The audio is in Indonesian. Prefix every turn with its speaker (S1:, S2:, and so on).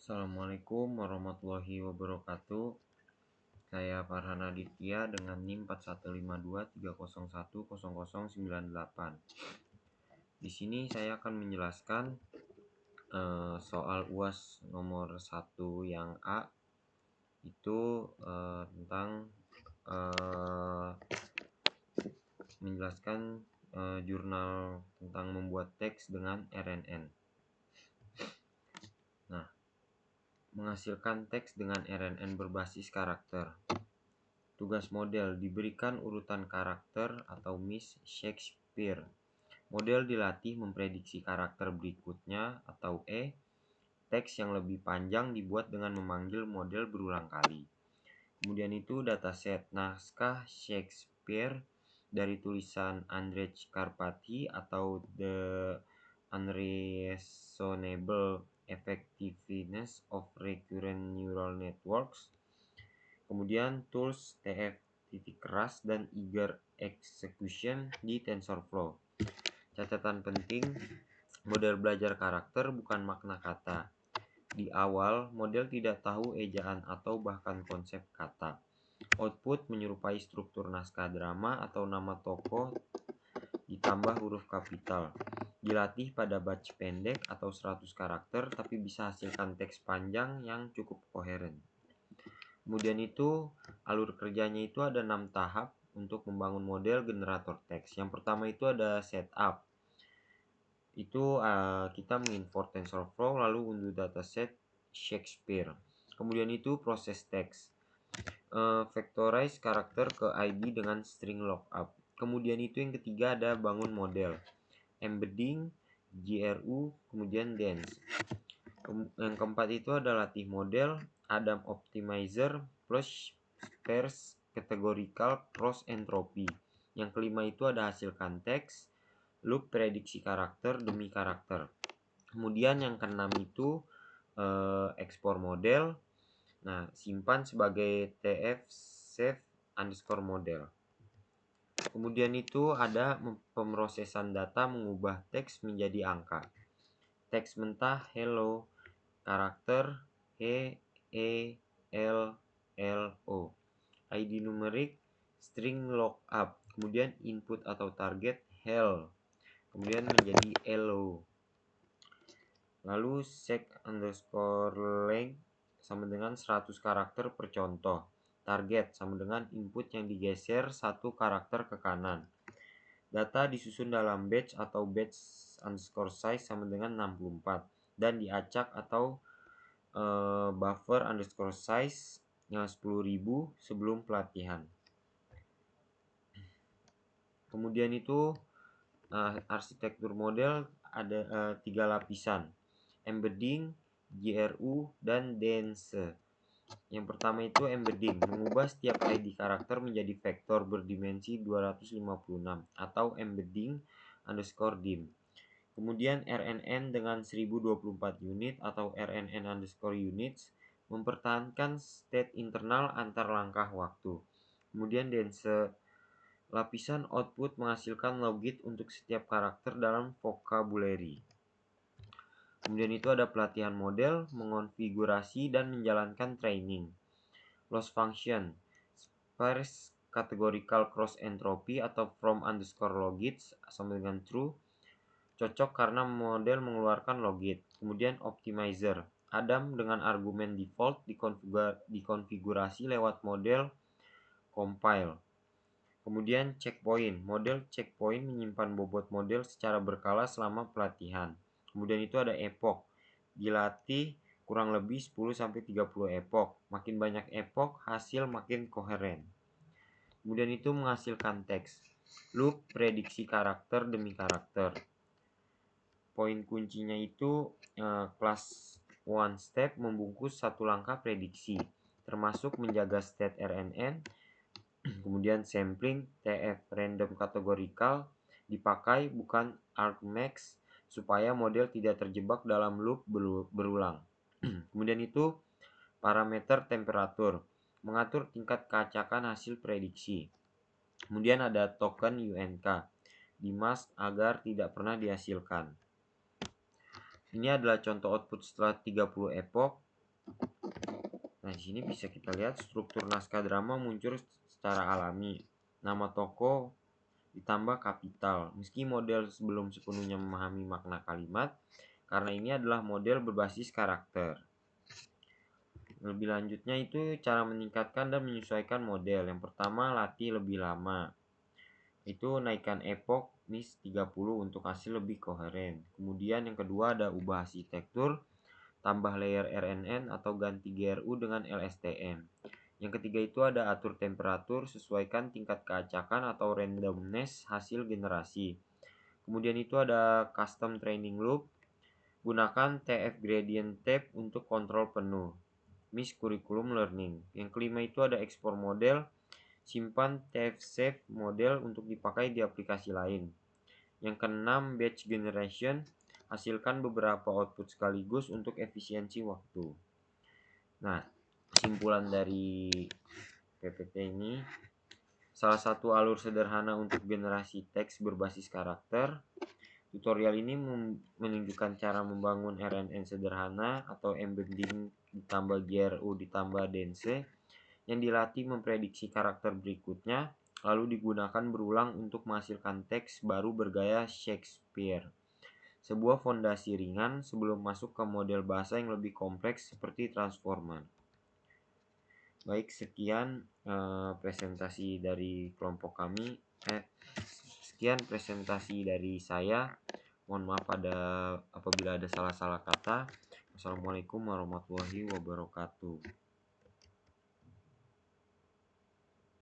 S1: Assalamualaikum warahmatullahi wabarakatuh. Saya Farhan Aditya dengan NIM 415230100098. Di sini saya akan menjelaskan soal UAS nomor 1 yang A itu tentang menjelaskan jurnal tentang membuat teks dengan RNN. Nah, menghasilkan teks dengan RNN berbasis karakter. Tugas model diberikan urutan karakter atau Miss Shakespeare. Model dilatih memprediksi karakter berikutnya atau E. Teks yang lebih panjang dibuat dengan memanggil model berulang kali. Kemudian itu dataset naskah Shakespeare dari tulisan Andrzej Karpathy atau The Unreasonable Effectiveness of Recurrent Neural Networks. Kemudian tools TF titik keras dan eager execution di TensorFlow. Catatan penting, model belajar karakter bukan makna kata. Di awal, model tidak tahu ejaan atau bahkan konsep kata. Output menyerupai struktur naskah drama atau nama tokoh ditambah huruf kapital. Dilatih pada batch pendek atau 100 karakter tapi bisa hasilkan teks panjang yang cukup koheren. Kemudian itu alur kerjanya itu ada 6 tahap untuk membangun model generator teks. Yang pertama itu ada setup. Itu kita mengimport TensorFlow lalu unduh dataset Shakespeare. Kemudian itu proses teks. Vectorize karakter ke ID dengan string lookup. Kemudian itu yang ketiga ada bangun model. Embedding, GRU, kemudian dance. Yang keempat itu ada latih model, Adam Optimizer plus sparse categorical cross entropy. Yang kelima itu ada hasilkan teks, loop prediksi karakter demi karakter. Kemudian yang keenam itu ekspor model. Nah, simpan sebagai tf save underscore model. Kemudian itu ada pemrosesan data mengubah teks menjadi angka. Teks mentah hello, karakter H, E, L, L, O. ID numerik string lookup. Kemudian input atau target hell. Kemudian menjadi hello. Lalu sec underscore length sama dengan 100 karakter per contoh. Target sama dengan input yang digeser 1 karakter ke kanan. Data disusun dalam batch atau batch underscore size sama dengan 64 dan diacak atau buffer underscore size yang 10.000 sebelum pelatihan. Kemudian itu arsitektur model ada 3 lapisan, embedding, GRU, dan dance. Yang pertama itu embedding, mengubah setiap ID karakter menjadi vektor berdimensi 256 atau embedding underscore dim. Kemudian RNN dengan 1024 unit atau RNN underscore units mempertahankan state internal antar langkah waktu. Kemudian dance, lapisan output menghasilkan logit untuk setiap karakter dalam vocabulary. Kemudian itu ada pelatihan model, mengonfigurasi dan menjalankan training. Loss function, sparse categorical cross entropy atau from underscore logits sama dengan true, cocok karena model mengeluarkan logit. Kemudian optimizer, Adam dengan argumen default dikonfigurasi lewat model compile. Kemudian checkpoint, model checkpoint menyimpan bobot model secara berkala selama pelatihan. Kemudian itu ada epoch, dilatih kurang lebih 10-30 epoch. Makin banyak epoch, hasil makin koheren. Kemudian itu menghasilkan teks, loop prediksi karakter demi karakter. Poin kuncinya itu kelas one step membungkus satu langkah prediksi, termasuk menjaga state RNN. Kemudian sampling TF random categorical dipakai bukan argmax supaya model tidak terjebak dalam loop berulang. Kemudian itu parameter temperatur mengatur tingkat keacakan hasil prediksi. Kemudian ada token UNK dimask agar tidak pernah dihasilkan. Ini adalah contoh output setelah 30 epoch. Nah, di sini bisa kita lihat struktur naskah drama muncul secara alami. Nama tokoh ditambah kapital, meski model belum sepenuhnya memahami makna kalimat, karena ini adalah model berbasis karakter. Lebih lanjutnya itu cara meningkatkan dan menyesuaikan model. Yang pertama, latih lebih lama. Itu naikkan epoch MIS 30 untuk hasil lebih koheren. Kemudian yang kedua ada ubah arsitektur, tambah layer RNN atau ganti GRU dengan LSTM. Yang ketiga itu ada atur temperatur, sesuaikan tingkat keacakan atau randomness hasil generasi. Kemudian itu ada custom training loop, gunakan TF gradient tab untuk kontrol penuh. MIS curriculum learning. Yang kelima itu ada ekspor model, simpan TF save model untuk dipakai di aplikasi lain. Yang keenam batch generation, hasilkan beberapa output sekaligus untuk efisiensi waktu. Nah, kesimpulan dari PPT ini, salah satu alur sederhana untuk generasi teks berbasis karakter. Tutorial ini menunjukkan cara membangun RNN sederhana atau embedding ditambah GRU ditambah dense yang dilatih memprediksi karakter berikutnya, lalu digunakan berulang untuk menghasilkan teks baru bergaya Shakespeare. Sebuah fondasi ringan sebelum masuk ke model bahasa yang lebih kompleks seperti transformer. Baik, sekian presentasi dari kelompok kami. Sekian presentasi dari saya. Mohon maaf apabila ada salah-salah kata. Wassalamualaikum warahmatullahi wabarakatuh.